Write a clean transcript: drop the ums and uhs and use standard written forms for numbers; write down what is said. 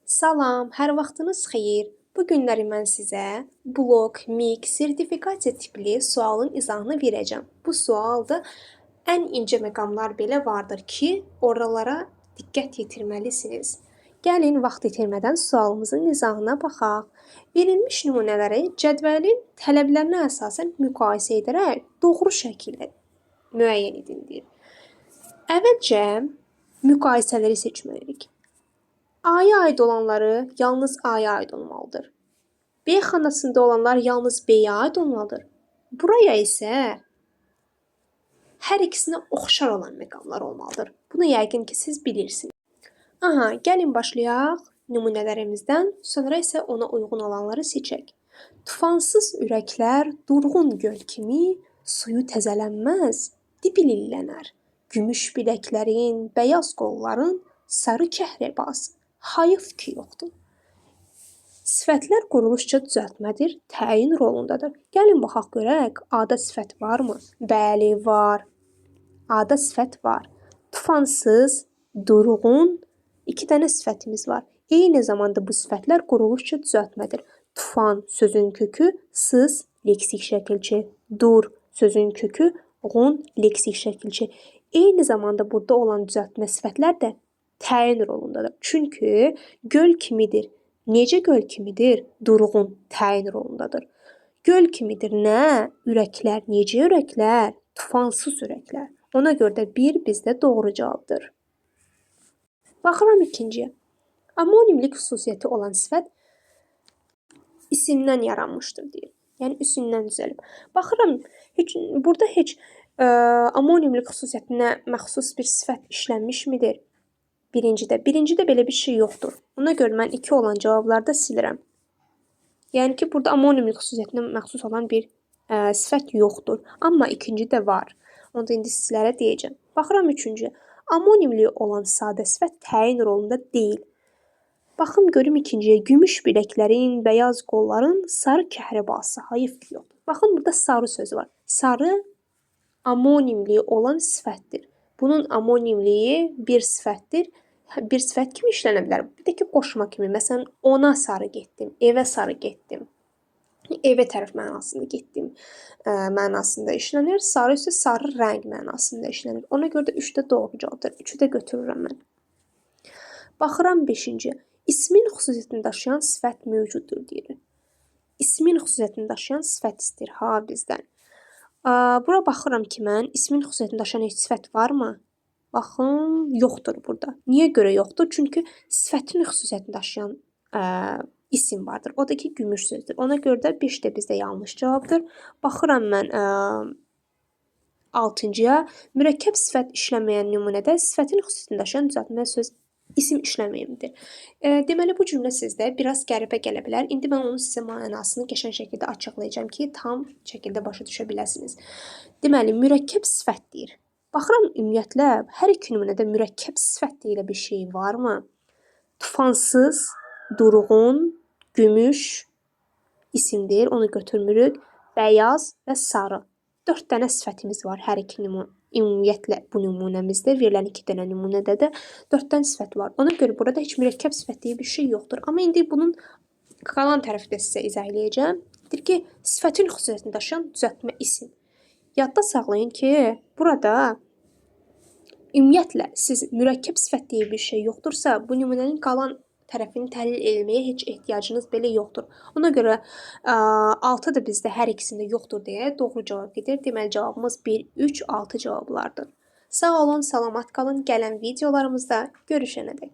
Salam, hər vaxtınız xeyir. Bu günləri mən sizə blok, mix, sertifikasiya tipli sualın izahını verəcəm. Bu sualda ən incə məqamlar belə vardır ki, oralara diqqət yetirməlisiniz. Gəlin vaxt itirmədən sualımızın izahına baxaq. Verilmiş nümunələri cədvəlin tələblərinə əsasən müqayisə edərək doğru şəkildə müəyyən edin deyir. Əvvəlcə müqayisələri seçməliyik. A-ya aid olanları yalnız A-ya aid olmalıdır. B xanasında olanlar yalnız B-yə aid olmalıdır. Buraya isə hər ikisinə oxşar olan məqamlar olmalıdır. Bunu yəqin ki, siz bilirsiniz. Gəlin başlayaq nümunələrimizdən, sonra isə ona uyğun olanları seçək. Tufansız ürəklər durğun göl kimi suyu təzələnməz, dibi lillənər. Gümüş biləklərin, bəyaz qolların sarı kəhrəbası. Hayıf ki yoxdur. Sifətlər quruluşca düzəltmədir, təyin rolundadır. Gəlin baxaq görək, A-da sifət varmı? Bəli, var. A-da sifət var. Tufansız, durğun, 2 dənə sifətimiz var. Eyni zamanda bu sifətlər quruluşca düzəltmədir. Tufan sözün kökü, sız, leksik şəkilçi. Dur sözün kökü, ğun, leksik şəkilçi. Eyni zamanda burada olan düzəltmə sifətlər də təyin rolundadır. Çünki göl kimidir. Necə göl kimidir? Durğun, təyin rolundadır. Göl kimidir nə? Ürəklər. Necə ürəklər? Tufansız ürəklər. Ona görə də 1 bizdə doğru cavabdır. Baxıram ikinciyə. Amonimlik xüsusiyyəti olan sifət isimdən yaranmışdır deyir. Yəni isimdən düzəlib. Baxıram, burada heç amonimlik xüsusiyyətinə məxsus bir sifət işlənmişmidir? Birincidə belə bir şey yoxdur. Ona görə mən 2 olan cavablarda silirəm. Yəni ki, burada amonimlik xüsusiyyətinə məxsus olan bir sifət yoxdur. Amma ikincidə var. Onu da indi sizlərə deyəcəm. Baxıram üçüncüyə. Amonimliyi olan sadə sifət təyin rolunda deyil. Baxım görüm ikinciyə. Gümüş biləklərin, bəyaz qolların sarı kəhrəbası. Hayıf ki yoxdur. Baxın burada sarı sözü var. Sarı amonimliyi olan sifətdir. Bunun amonimliyi bir sifətdir. Bir sifət kimi işlənə bilər. Bir də ki, qoşma kimi. Məsələn, ona sarı getdim, evə sarı getdim. Evə tərəf mənasında getdim mənasında işlənir. Sarı isə sarı rəng mənasında işlənir. Ona görə də 3 də doğru cavabdır. 3-ü də götürürəm mən. Baxıram 5-ciyə. İsmin xüsusiyyətini daşıyan sifət mövcuddur deyir. İsmin xüsusiyyətini daşıyan sifət istəyir bizdən. Bura baxıram ki, mən ismin xüsusiyyətini daşıyan heç sifət varmı? Baxın, yoxdur burada. Niyə görə yoxdur? Çünki sifətin xüsusiyyətini daşıyan isim vardır. O da ki, gümüş sözdür. Ona görə də 5 də bizdə yanlış cavabdır. Baxıram mən 6-cıya. Mürəkkəb sifət işləməyən nümunədə sifətin xüsusiyyətini daşıyan düzəltmə söz isim işləməyimdir. Deməli, bu cümlə sizdə biraz qəribə gələ bilər. İndi mən onun sizə mənasını qəşəng şəkildə açıqlayacağam ki, tam şəkildə başa düşə biləsiniz. Deməli, mürəkkəb sifət deyir. Baxıram, ümumiyyətlə, hər iki nümunədə mürəkkəb sifət deyilə bir şey varmı? Tufansız, durğun, gümüş isimdir. Onu götürmürük. Bəyaz və sarı. 4 dənə sifətimiz var hər iki nümunə. Ümumiyyətlə bu nümunəmizdə verilən 2 dənə nümunədə də 4 dənə sifət var. Ona görə burada heç mürəkkəb sifət deyə bir şey yoxdur. Amma indi bunun qalan tərəfi də sizə izah eləyəcəm. Deyir ki, sifətin xüsusiyyətini daşıyan düzəltmə isim. Yadda saxlayın ki, burada ümumiyyətlə siz mürəkkəb sifət deyə bir şey yoxdursa, bu nümunənin qalan tərəfini təhlil etməyə heç ehtiyacınız belə yoxdur. Ona görə 6 da bizdə hər ikisində yoxdur deyə doğru cavab gedir. Deməli, cavabımız 1, 3, 6 cavablardır. Sağ olun, salamat qalın. Gələn videolarımızda görüşənədək.